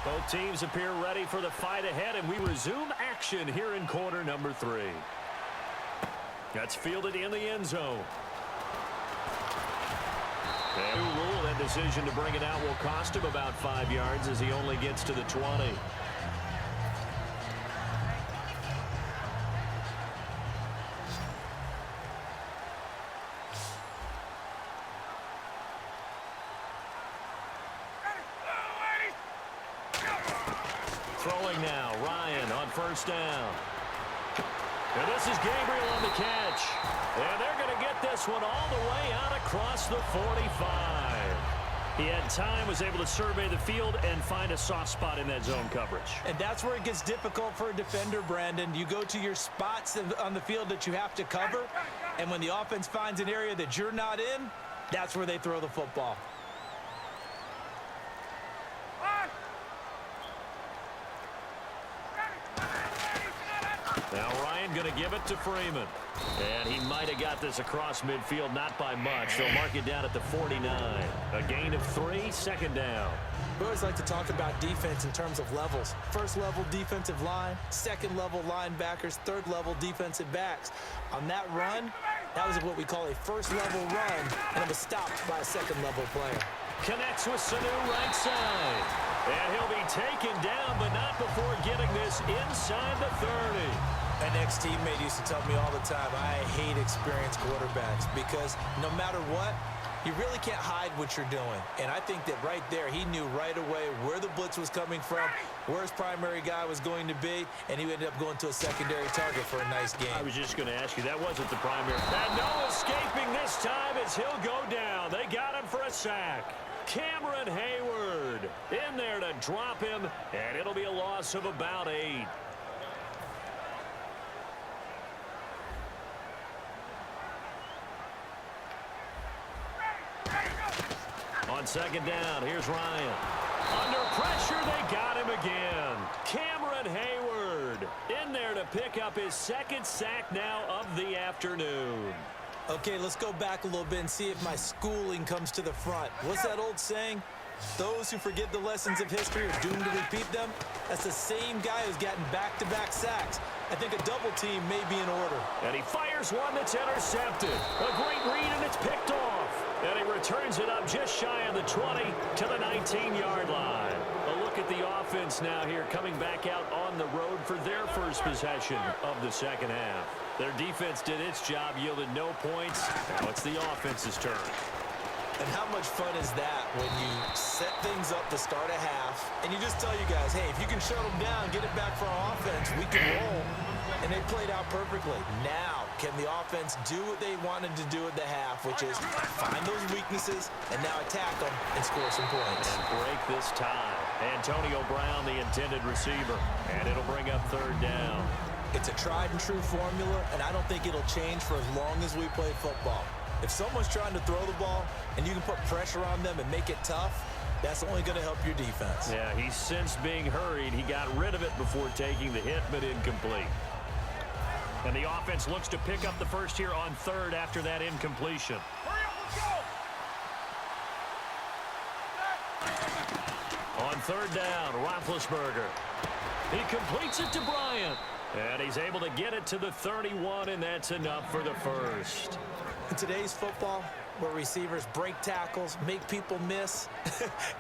Both teams appear ready for the fight ahead, and we resume action here in quarter number 3. That's fielded in the end zone. The new rule, that decision to bring it out will cost him about 5 yards as he only gets to the 20. Throwing now, Ryan on first down. And this is Gabriel on the catch. And they're going to get this one all the way out across the 45. He had time, was able to survey the field and find a soft spot in that zone coverage. And that's where it gets difficult for a defender, Brandon. You go to your spots on the field that you have to cover, and when the offense finds an area that you're not in, that's where they throw the football. Now Ryan going to give it to Freeman. And he might have got this across midfield, not by much. They'll mark it down at the 49. A gain of 3, second down. We always like to talk about defense in terms of levels. First level defensive line, second level linebackers, third level defensive backs. On that run, that was what we call a first level run, and it was stopped by a second level player. Connects with Sanu right side. And he'll be taken down, but not before getting this inside the 30. An ex-teammate used to tell me all the time, I hate experienced quarterbacks because no matter what, you really can't hide what you're doing. And I think that right there, he knew right away where the blitz was coming from, where his primary guy was going to be, and he ended up going to a secondary target for a nice game. I was just going to ask you, that wasn't the primary. And no escaping this time as he'll go down. They got him for a sack. Cameron Hayward in there to drop him, and it'll be a loss of about 8. On second down, here's Ryan. Under pressure, they got him again. Cameron Hayward in there to pick up his second sack now of the afternoon. Okay, let's go back a little bit and see if my schooling comes to the front. What's that old saying? Those who forget the lessons of history are doomed to repeat them. That's the same guy who's gotten back-to-back sacks. I think a double team may be in order. And he fires one that's intercepted. A great read, and it's picked off. And he returns it up just shy of the 20 to the 19-yard line. A look at the offense now here, coming back out on the road for their first possession of the second half. Their defense did its job, yielded no points. Now it's the offense's turn. And how much fun is that when you set things up to start a half, and you just tell you guys, hey, if you can shut them down, get it back for our offense, we can roll. And they played out perfectly. Now, can the offense do what they wanted to do at the half, which is find those weaknesses and now attack them and score some points. And break this tie. Antonio Brown, the intended receiver. And it'll bring up third down. It's a tried-and-true formula, and I don't think it'll change for as long as we play football. If someone's trying to throw the ball and you can put pressure on them and make it tough, that's only going to help your defense. Yeah, he's sensed being hurried. He got rid of it before taking the hit, but incomplete. And the offense looks to pick up the first here on third after that incompletion. Hurry up, let's go! On third down, Roethlisberger. He completes it to Bryant. And he's able to get it to the 31, and that's enough for the first. In today's football, where receivers break tackles, make people miss,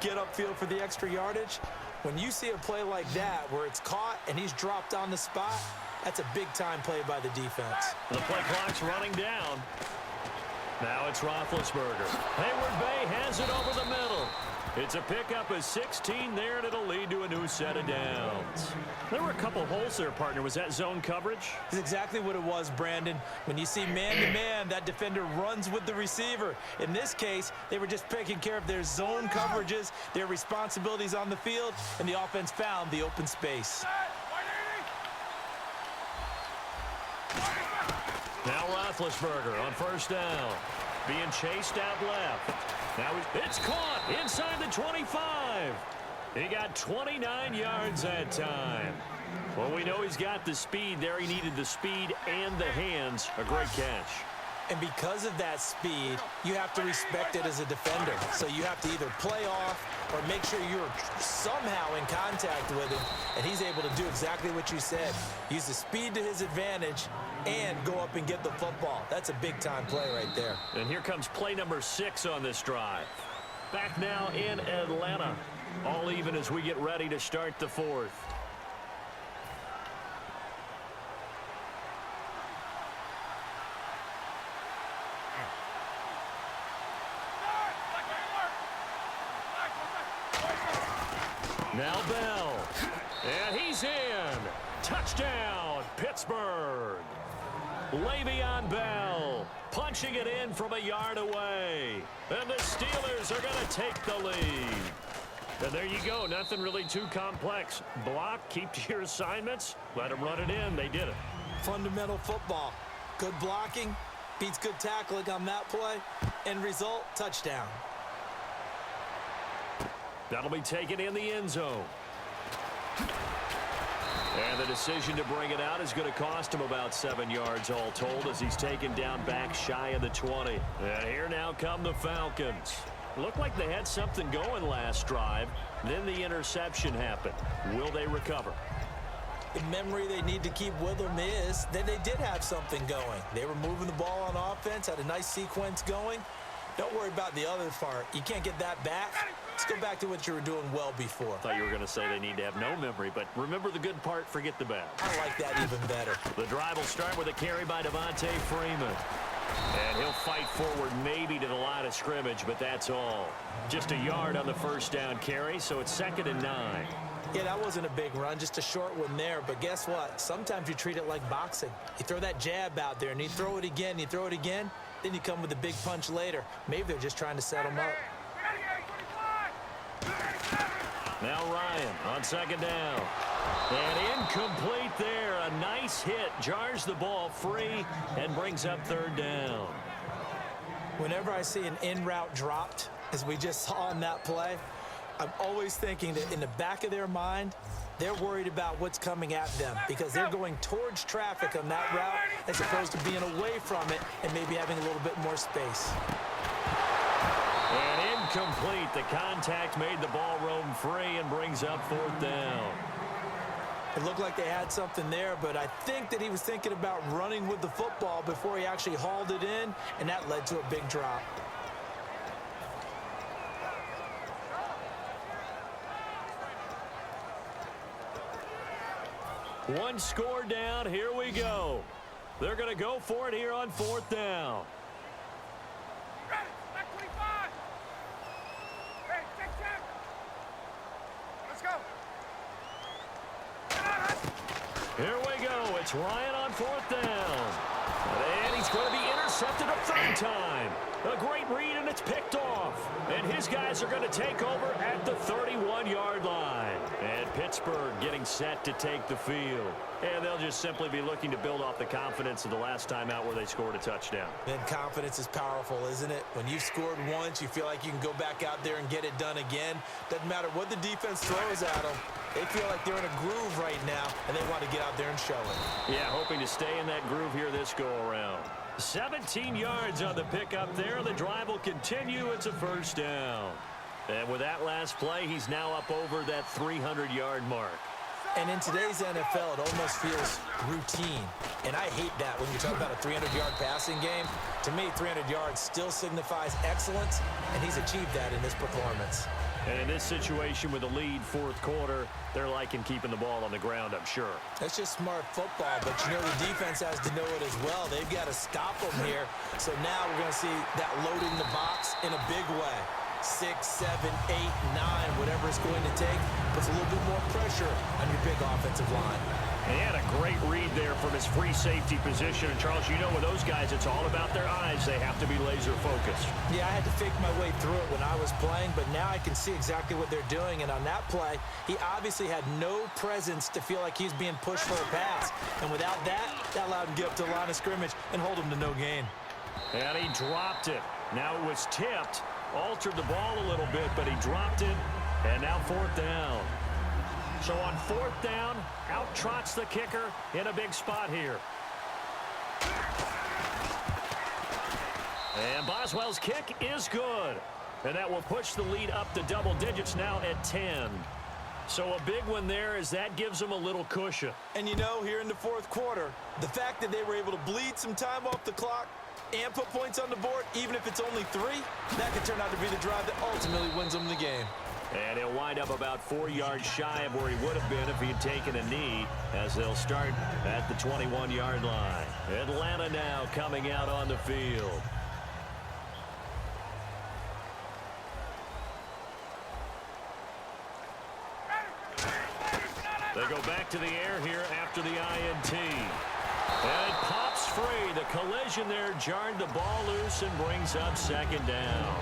get upfield for the extra yardage, when you see a play like that where it's caught and he's dropped on the spot, that's a big-time play by the defense. The play clock's running down. Now it's Roethlisberger. Hayward Bay has it over the middle. It's a pickup of 16 there, and it'll lead to a new set of downs. There were a couple holes there, partner. Was that zone coverage? That's exactly what it was, Brandon. When you see man-to-man, that defender runs with the receiver. In this case, they were just taking care of their zone coverages, their responsibilities on the field, and the offense found the open space. Now Roethlisberger on first down. Being chased out left. Now it's caught inside the 25. He got 29 yards that time. Well, we know he's got the speed there. He needed the speed and the hands. A great catch. And because of that speed, you have to respect it as a defender. So you have to either play off or make sure you're somehow in contact with him, and he's able to do exactly what you said. Use the speed to his advantage and go up and get the football. That's a big-time play right there. And here comes play number 6 on this drive. Back now in Atlanta. All even as we get ready to start the fourth. Now Bell. And he's in. Touchdown, Pittsburgh. Le'Veon Bell punching it in from a yard away. And the Steelers are going to take the lead. And there you go. Nothing really too complex. Block, keep to your assignments, let them run it in. They did it. Fundamental football. Good blocking, beats good tackling on that play. End result, touchdown. That'll be taken in the end zone. And the decision to bring it out is going to cost him about 7 yards all told as he's taken down back shy of the 20. And here now come the Falcons. Looked like they had something going last drive. Then the interception happened. Will they recover? The memory they need to keep with them is that they did have something going. They were moving the ball on offense, had a nice sequence going. Don't worry about the other part. You can't get that back. Let's go back to what you were doing well before. I thought you were going to say they need to have no memory, but remember the good part, forget the bad. I like that even better. The drive will start with a carry by Devontae Freeman. And he'll fight forward maybe to the line of scrimmage, but that's all. Just a yard on the first down carry, so it's 2nd and 9. Yeah, that wasn't a big run, just a short one there. But guess what? Sometimes you treat it like boxing. You throw that jab out there, and you throw it again, you throw it again, then you come with a big punch later. Maybe they're just trying to set him up. Now Ryan on 2nd down. And incomplete there. A nice hit. Jars the ball free and brings up 3rd down. Whenever I see an in-route dropped, as we just saw on that play, I'm always thinking that in the back of their mind, they're worried about what's coming at them because they're going towards traffic on that route as opposed to being away from it and maybe having a little bit more space. And incomplete. The contact made the ball roam free and brings up 4th down. It looked like they had something there, but I think that he was thinking about running with the football before he actually hauled it in, and that led to a big drop. One score down. Here we go. They're going to go for it here on 4th down. Here we go. It's Ryan on 4th down. And he's going to be intercepted a 3rd time. A great read, and it's picked off. And his guys are going to take over at the 31-yard line. And Pittsburgh getting set to take the field. And they'll just simply be looking to build off the confidence of the last time out where they scored a touchdown. And confidence is powerful, isn't it? When you've scored once, you feel like you can go back out there and get it done again. Doesn't matter what the defense throws at them. They feel like they're in a groove right now, and they want to get out there and show it. Yeah, hoping to stay in that groove here this go-around. 17 yards on the pickup there. The drive will continue. It's a 1st down. And with that last play, he's now up over that 300-yard mark. And in today's NFL, it almost feels routine. And I hate that when you talk about a 300-yard passing game. To me, 300 yards still signifies excellence, and he's achieved that in this performance. And in this situation with a lead 4th quarter, they're liking keeping the ball on the ground, I'm sure. That's just smart football, but you know the defense has to know it as well. They've got to stop them here. So now we're going to see that loading the box in a big way. 6, 7, 8, 9, whatever it's going to take, puts a little bit more pressure on your big offensive line. And he had a great read there from his free safety position. And, Charles, you know with those guys, it's all about their eyes. They have to be laser focused. Yeah, I had to fake my way through it when I was playing, but now I can see exactly what they're doing. And on that play, he obviously had no presence to feel like he's being pushed for a pass. And without that, that allowed him to get up to the line of scrimmage and hold him to no gain. And he dropped it. Now it was tipped, altered the ball a little bit, but he dropped it. And now 4th down. So on 4th down, out trots the kicker in a big spot here. And Boswell's kick is good. And that will push the lead up to double digits now at 10. So a big one there as that gives them a little cushion. And you know, here in the fourth quarter, the fact that they were able to bleed some time off the clock and put points on the board, even if it's only 3, that could turn out to be the drive that ultimately wins them the game. And he'll wind up about 4 yards shy of where he would have been if he had taken a knee, as they'll start at the 21-yard line. Atlanta now coming out on the field. They go back to the air here after the INT. And it pops free. The collision there jarred the ball loose and brings up second down.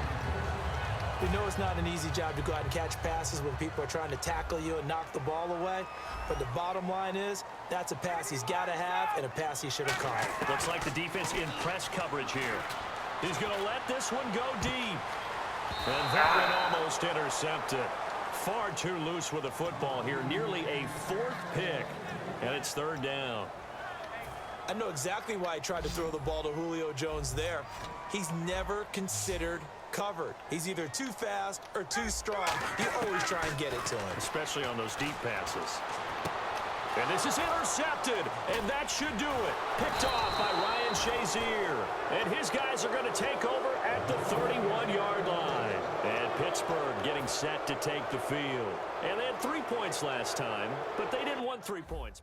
We know it's not an easy job to go out and catch passes when people are trying to tackle you and knock the ball away. But the bottom line is, that's a pass he's got to have and a pass he should have caught. Looks like the defense in press coverage here. He's going to let this one go deep. And that one almost intercepted. Far too loose with the football here. Nearly a 4th pick. And it's 3rd down. I know exactly why he tried to throw the ball to Julio Jones there. He's never considered covered. He's either too fast or too strong. You always try and get it to him. Especially on those deep passes. And this is intercepted, and that should do it. Picked off by Ryan Shazier. And his guys are going to take over at the 31-yard line. And Pittsburgh getting set to take the field. And they had 3 points last time, but they didn't want 3 points.